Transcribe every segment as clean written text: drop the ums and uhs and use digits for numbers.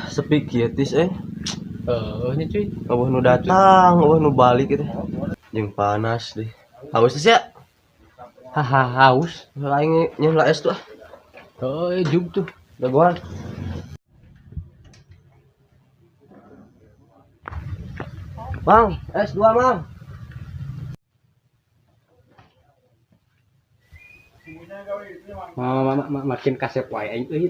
Sepi kietis Nya cuy. eueuh nu datang eueuh nu balik gitu jeung panas deh haus teh ya Haha haus. lain nyeula es tuh Jug tuh. dagoan Mang es dua mang Makin kasep wae aing euy.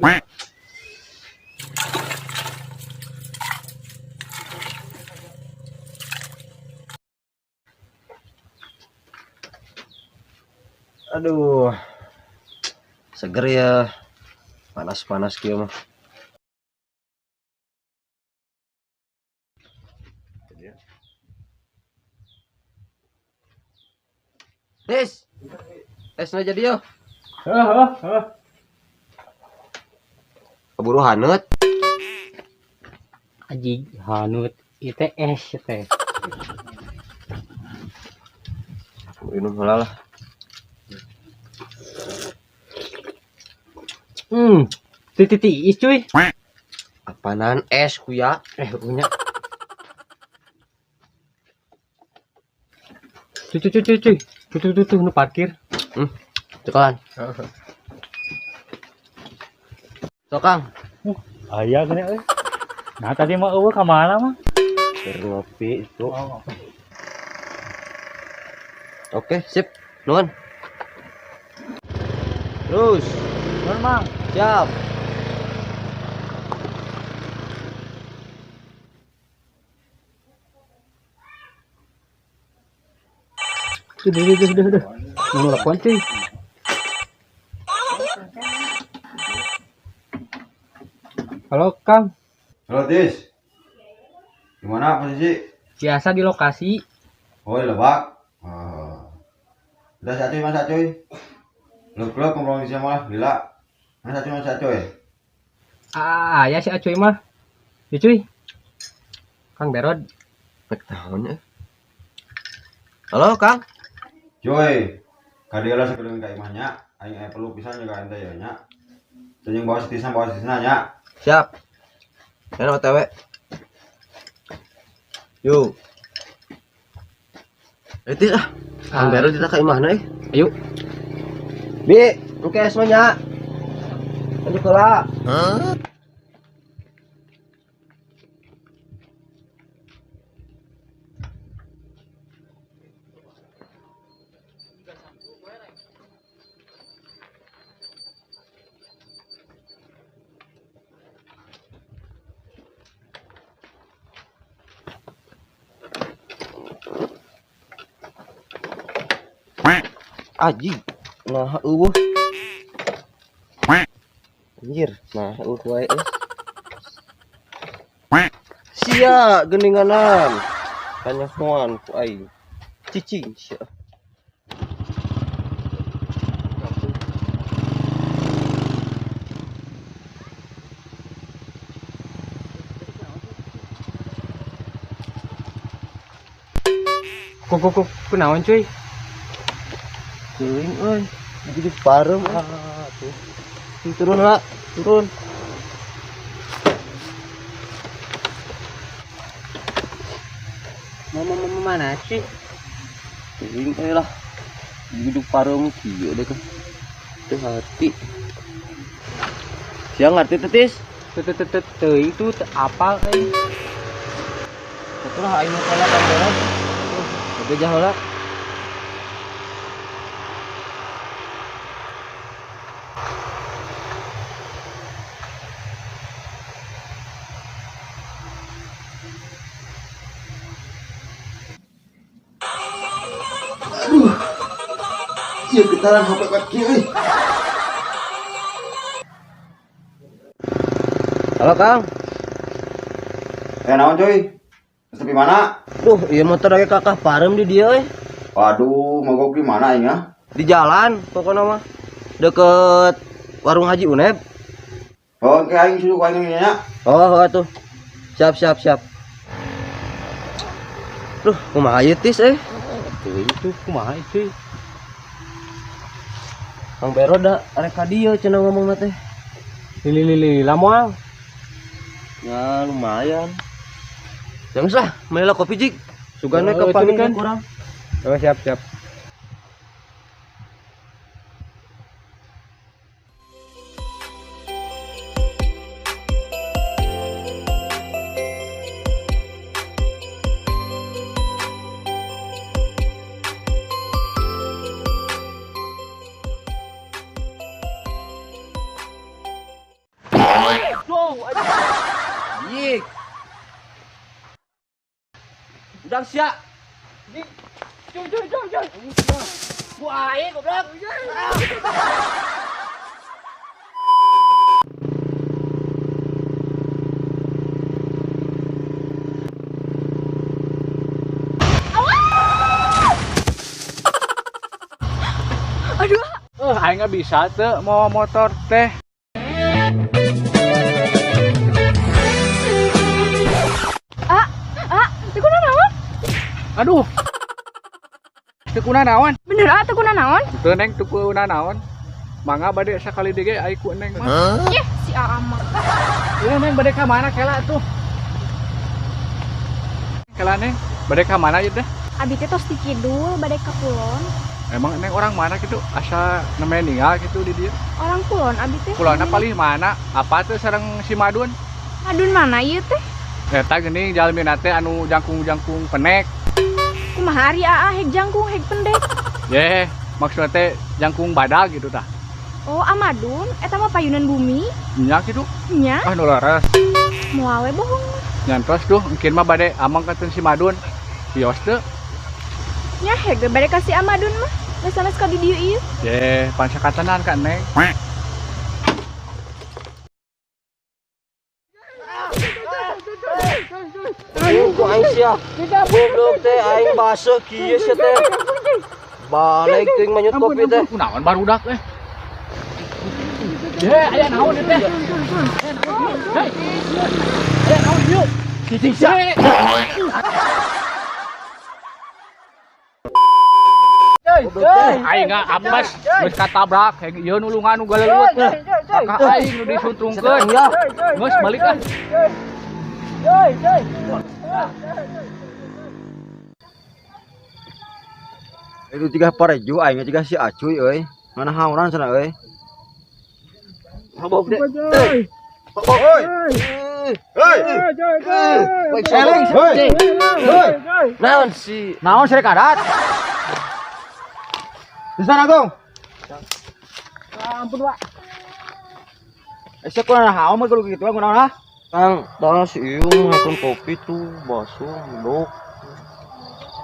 aduh seger ya panas-panas kieu mah Tis esna jadi yo keburu haneut Aji hanut ieu teh es teh. minum heula lah Titiis cuy. apaanan es kuya Punya. Cuy. Tuh nu parkir. cekolan Sokang Aya gini euy. Nah tadi mah eueuh ka mana mah? keur ngopi itu oke sip nuhun terus Nuhun Mang. siap Udah. Mau nelfon cuy. Halo Kang, Halo Tis, gimana posisi? biasa di lokasi. Oh di Lebak. Udah satu mas cuy. Klub ngobrol di sana malah gila. Mas cuy. Ya si Acuy mah. Ya cuy. Kang Berod. nek tahun ya halo Kang Cuy, kadieu sakedeung ka imahnya, aing perlu pisan juga ente ya nya. Jeung bawa sitisan nya. siap enak OTW yuk itu Kang Bero kita ke imahna Ayo. Bi oke semuanya lanjut heula Aji nah eueuh anjir nah eueuh wae sia geninganan kanyahoan ku aing cicing sia Kok kunaon cuy? teuing euy jadi parem tuh turun lah turun Mana cuy? teuing euy lah hidup parem kieu deh kan teu hati siang ngerti tetis Teuing itu apal euy. itulah aing mah kala kamera beja heula Iya getaran HP kaki euy. halo Kang Naon cuy? Sepi mana? iya motor age kakak parem di dia Waduh, mogok di mana aing ah? di jalan pokoknya mah deket warung Haji Uneb Oh, ke aing suruh aing nya. oh tuh siap kumaha ieu tis Teuing itu kumaha cuy? Kang Bero da arek ka dieu cenah ngomongna teh Lili lamoal. Ya lumayan. Jangan lah, mela kopi jik. Sugana Oh, ke itu kan. kurang. Oh, siap. Jik. Udah siap. Wah, goblok. Aing nggak bisa tuh mau motor teh. Teu kuna naon? Aduh. Teu kuna naon? Bener teu kuna naon? Teu neng teu kuna naon. Mangga bade sakali dige ai ku neng mah. Ih, si Ama. Ieu neng bade ka mana kela tuh? Kela neng, bade ka mana ieu teh? Abi teh tos di kidul bade ka kulon. Emang neng orang mana gitu? Asa namanya ninggal gitu di dia. Orang kulon abi teh. Kulona palih mana? Apa tuh sareng si Madun? Adun mana ieu teh? Eta geuning jalmina teh anu jangkung-jangkung penek. Kumaha ari aa heg jangkung heg pendek. Ye, maksudnya teh jangkung badag gitu tah. Oh, Amadun eta mah payunan bumi. Nya gitu. Nya, Ah nu laras. moal we bohong. Nyantos tuh mungkin mah bade amang katen si Madun. Bios teu. Nya heg bade ka si Amadun mah. Geus sanes ka di dieu ieu. Ye, pan sakatanan ka neng. Aing ku aing sia. Goblok teh aing basa kieu sia teh. Balik teuing manyut kopi teh. Kunaon barudak teh? Ye, aya naon ieu teh? Hei. Aya naon ieu? Cicing sia. Aing nggak ambas, geus katabrak, kayak ieu nulungan nu galelut. Kakak aing nu disutrungkeun. Geus balik ah. Itu tiga pareju aing tiga si Acuy euy. Mana hauran sana euy. Mabok deh. Oi. Hei. Eling. Hei. Naon si Naon sih kadat? Di sana gong. Ampun, Pak. Esek kurang haum mah kudu kitu kunaon ah? Kang, dah si Iung makan kopi tuh, baso, dok.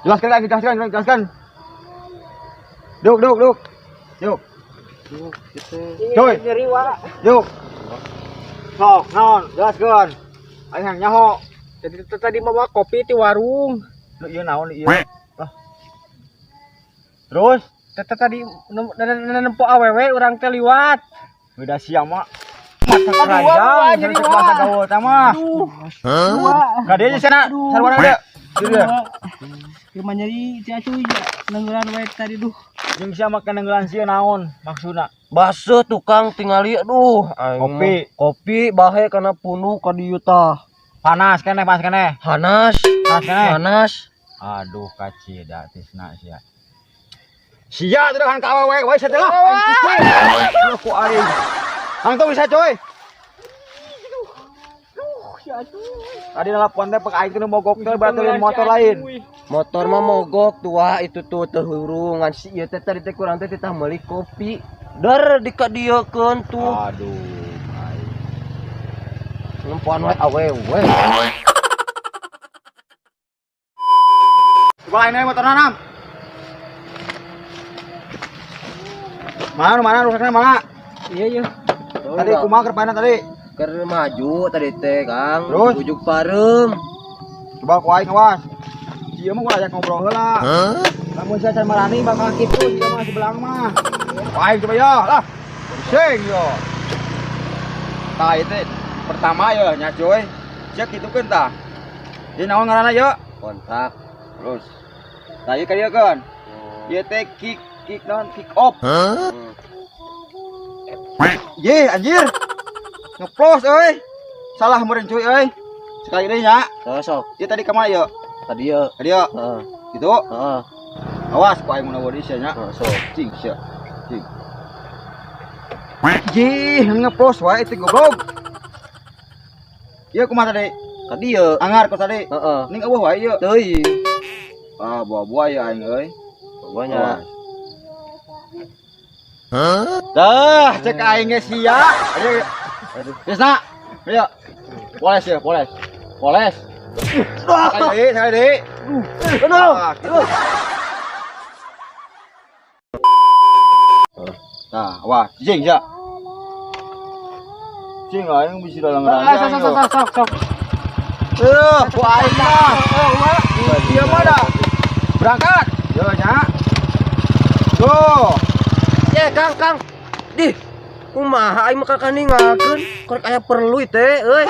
Jelaskan lagi, jelaskan. Duk. Yuk. Coy. Yuk. Sok, naon, jelaskan. Aing hang nyaho. Jadi tadi mau bawa kopi di warung. Lu ieu naon ieu? Ah. Terus Tadi nempo awewe urang teh liwat. beda siang mah. Mata keranjang, jadi bahasa gaul teh mah. Ka dieu sana, sarwana dia. Dieu. Cuma nyari si Acuy nenggelan wae tadi duh. Jeung sia make nenggelan sia naon maksudna? Baso tukang tingali aduh. Kopi. Kopi bahe kana punu ka dieu tah. Panas keneh. Panas. Panas. Aduh kacida tisna sia. Sia teh kan ka awewe we satelah. Ku ari. Hangtong bisa coy. Tadi nelpon teh pakai aing teh mogok teh baterai motor lain. Motor mah mogok tua itu tuh terhurungan si ieu teh tadi teh kurang teh titah meuli kopi. Dar dikadiekeun tuh. Aduh. Nempoan we awewe. Coba ini motor nanam. Mana rusaknya mana? Iya. Tadi kumaha kerpaina tadi? Keur maju tadi teh Kang. Terus? Ujuk parem. Coba ku aing awas. Ieu mah gua ajak ngobrol heula. Lamun sia can marani bakal kitu ieu mah sebelang mah. Ku aing coba ya lah. Sing yo. Tah itu pertama ya nya coy. Sia kitukeun tah. Ieu naon ngaranna ye? Kontak. Terus. Tah ieu ka dieu keun. Ieu teh kick naon kick off. Ye anjir. Ngeplos euy. Salah meureun cuy euy. Sekali deui nya. Sok. Ieu tadi ka mana ieu? Tadi ya. Tadi ya. Heeh. Gitu. Heeh. Awas ku aing mun bodi sia nya. Sok. Cing sia. Cing. Jih, ngeplos wae itu goblok. Ieu kumaha tadi? Tadi ya. Angar ku tadi. Heeh. Ning eueuh wae ieu. Teuing. Ah, buah-buah ya aing euy. Pokoknya. Dah, cek aing ge sia. Aduh. Desna. Ayo. Poles ya, poles. Poles. Sekali deui. Aduh. Gitu. Nah, wah, jing ya. Jing aing bisa dalam rangka. Sok. Ku aing mah. Dia mah dah. Berangkat. Yo nya. Go. Ya, Kang. Di. Kumaha aing mah kakaningakeun. Korek aya perlu teh, euy.